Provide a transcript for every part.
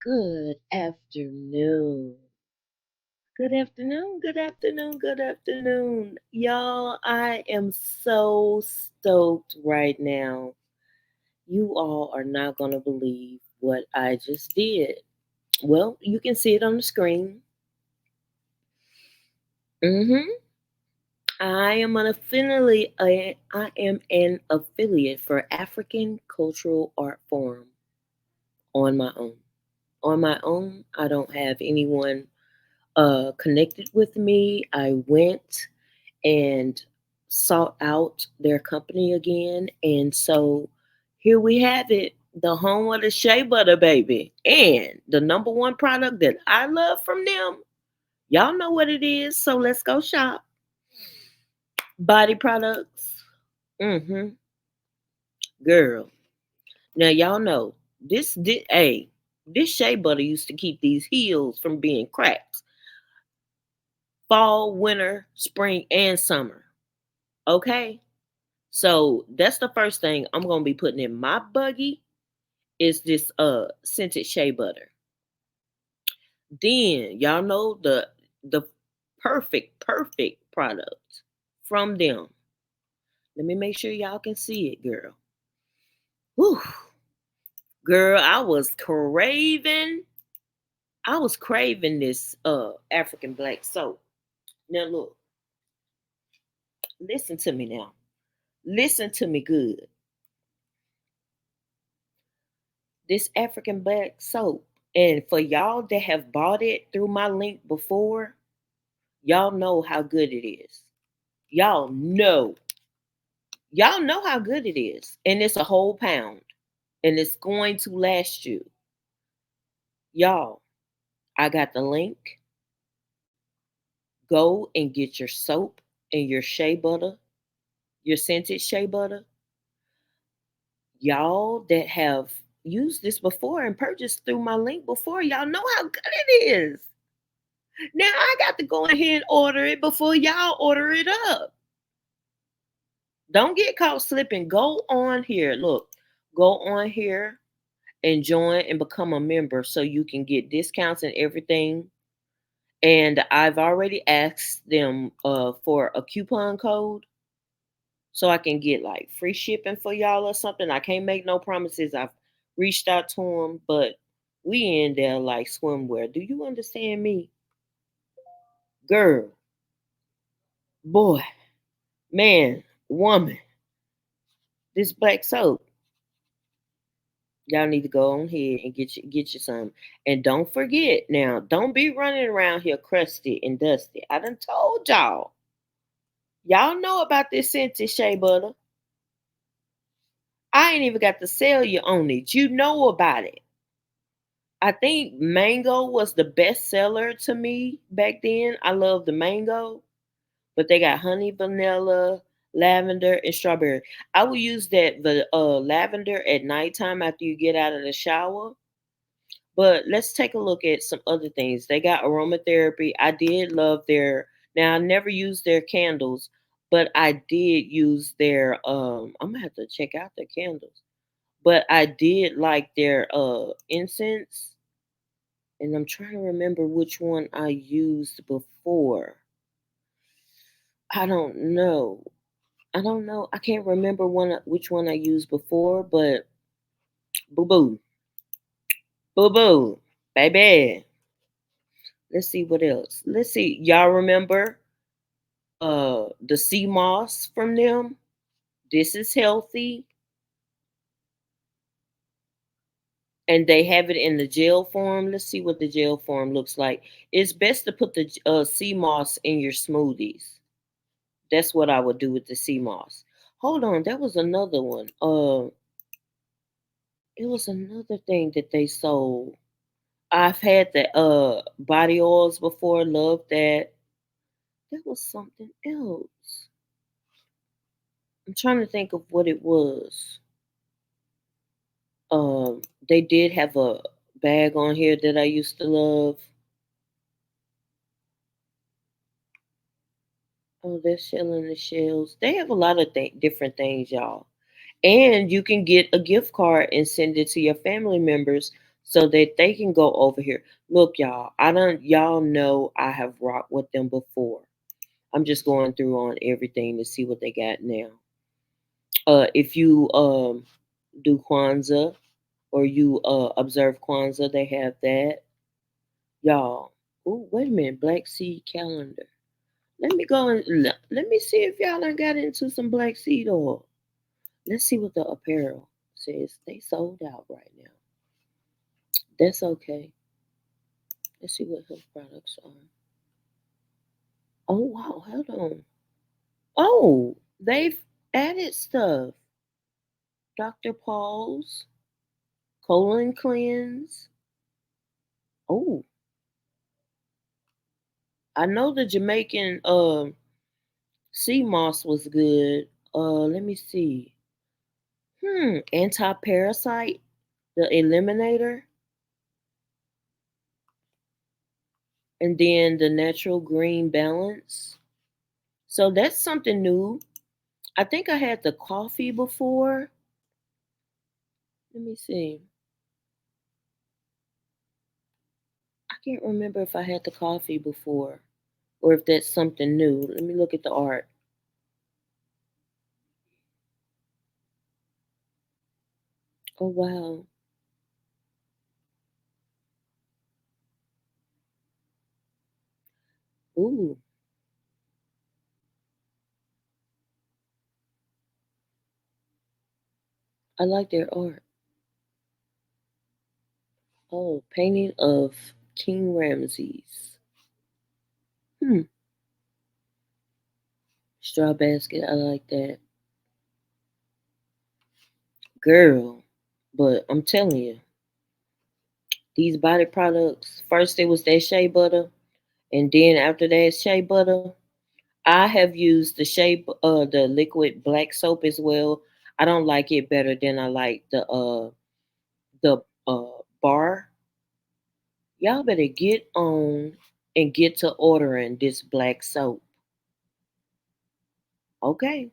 Good afternoon. Good afternoon. Good afternoon. Good afternoon. Y'all, I am so stoked right now. You all are not going to believe what I just did. Well, you can see it on the screen. hmm I am an affiliate for African Cultural Art Forum on my own. On my own, I don't have anyone connected with me. I went and sought out their company again. And so here we have it, the home of the shea butter, baby. And the number one product that I love from them, y'all know what it is. So let's go shop. Body products. Mm-hmm. Girl. Now y'all know this shea butter used to keep these heels from being cracked. Fall, winter, spring, and summer. Okay? So that's the first thing I'm gonna be putting in my buggy is this scented shea butter. Then y'all know the perfect product from them. Let me make sure y'all can see it, girl. Whew. Girl, I was craving this African black soap. Now look, listen to me now. Listen to me good. This African black soap. And for y'all that have bought it through my link before, y'all know how good it is. Y'all know. Y'all know how good it is. And it's a whole pound. And it's going to last you. Y'all, I got the link. Go and get your soap and your shea butter, your scented shea butter. Y'all that have used this before and purchased through my link before, y'all know how good it is. Now I got to go ahead and order it before y'all order it up. Don't get caught slipping. Go on here. Look, go on here and join and become a member so you can get discounts and everything. And I've already asked them for a coupon code so I can get like free shipping for y'all or something. I can't make no promises. I've reached out to them, but we in there like swimwear. Do you understand me? Girl, boy, man, woman, this black soap. Y'all need to go on here and get you some. And don't forget now, don't be running around here crusty and dusty. I done told y'all. Y'all know about this scented shea butter. I ain't even got to sell you on it. You know about it. I think mango was the best seller to me back then. I love the mango, but they got honey, vanilla, lavender, and strawberry. I would use the lavender at nighttime after you get out of the shower. But let's take a look at some other things. They got aromatherapy. I did love their now I never used their candles, but I did use their I'm gonna have to check out their candles. But I did like their incense, and I'm trying to remember which one I used before. I don't know. I don't know. I can't remember which one I used before, but boo boo. Boo boo. Baby. Let's see what else. Let's see. Y'all remember the sea moss from them? This is healthy, and they have it in the gel form. Let's see what the gel form looks like. It's best to put the sea moss in your smoothies. That's what I would do with the sea moss. Hold on, that was another one. It was another thing that they sold. I've had the body oils before. Love that. There was something else. I'm trying to think of what it was. They did have a bag on here that I used to love. Oh, they're selling the shells. They have a lot of different things, y'all. And you can get a gift card and send it to your family members so that they can go over here. Look, y'all, I don't y'all know I have rocked with them before. I'm just going through on everything to see what they got now. If you do Kwanzaa or you observe Kwanzaa, they have that. Y'all, oh wait a minute, Black Seed calendar. Let me go and let me see if y'all done got into some black seed oil. Let's see what the apparel says. They sold out right now. That's okay. Let's see what his products are. Oh wow, hold on. Oh, they've added stuff. Dr. Paul's colon cleanse. Oh, I know the Jamaican sea moss was good. Let me see. Anti parasite, the eliminator, and then the natural green balance. So that's something new. I think I had the coffee before. Let me see. I can't remember if I had the coffee before or if that's something new. Let me look at the art. Oh wow. Ooh, I like their art. Oh, painting of King Ramses. Hmm. Straw basket. I like that. Girl. But I'm telling you, these body products, first it was that shea butter, and then after that shea butter, I have used the liquid black soap as well. I don't like it better than I like the bar. Y'all better get on and get to ordering this black soap. Okay.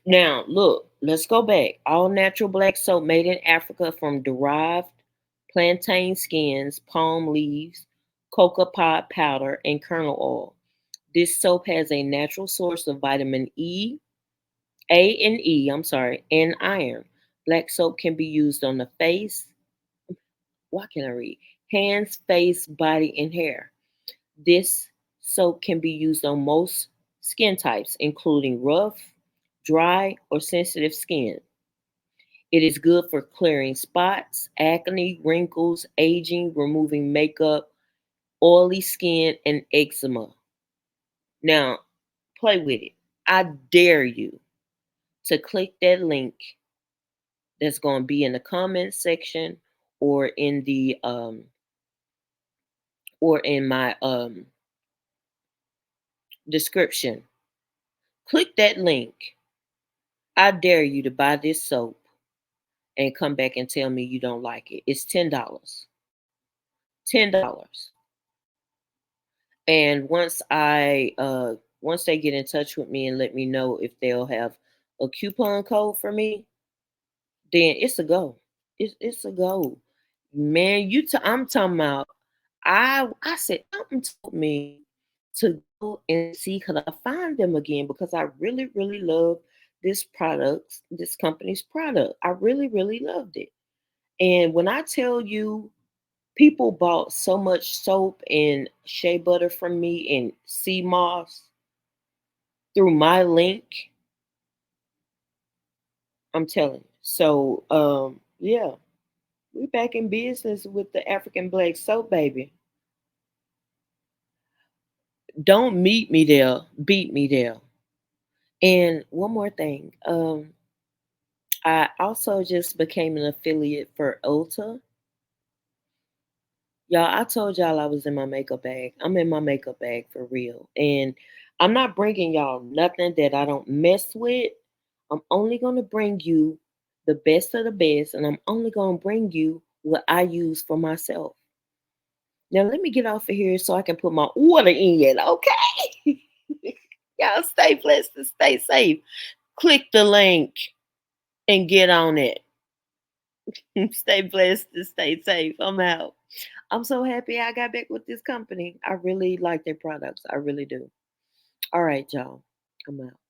Now, look, let's go back. All natural black soap made in Africa from derived plantain skins, palm leaves, cocoa pod powder, and kernel oil. This soap has a natural source of vitamin I'm sorry, and iron. Black soap can be used on the face. What can I read? Hands, face, body, and hair. This soap can be used on most skin types, including rough, dry, or sensitive skin. It is good for clearing spots, acne, wrinkles, aging, removing makeup, oily skin, and eczema. Now, play with it. I dare you to click that link that's going to be in the comment section or in the or in my description. Click that link. I dare you to buy this soap and come back and tell me you don't like it. It's $10. $10. And once they get in touch with me and let me know if they'll have a coupon code for me, then it's a go. It's a go. Man, I'm talking about I said something told me to go and see could I find them again because I really, really love this product, this company's product. I really, really loved it. And when I tell you people bought so much soap and shea butter from me and sea moss through my link, I'm telling you. So yeah, we back in business with the African Black soap baby. Don't meet me there, beat me there. And one more thing. I also just became an affiliate for Ulta. Y'all, I told y'all I was in my makeup bag. I'm in my makeup bag for real. And I'm not bringing y'all nothing that I don't mess with. I'm only going to bring you the best of the best, and I'm only going to bring you what I use for myself. Now, let me get off of here so I can put my order in, okay? Y'all stay blessed and stay safe. Click the link and get on it. Stay blessed and stay safe. I'm out. I'm so happy I got back with this company. I really like their products. I really do. All right, y'all. I'm out.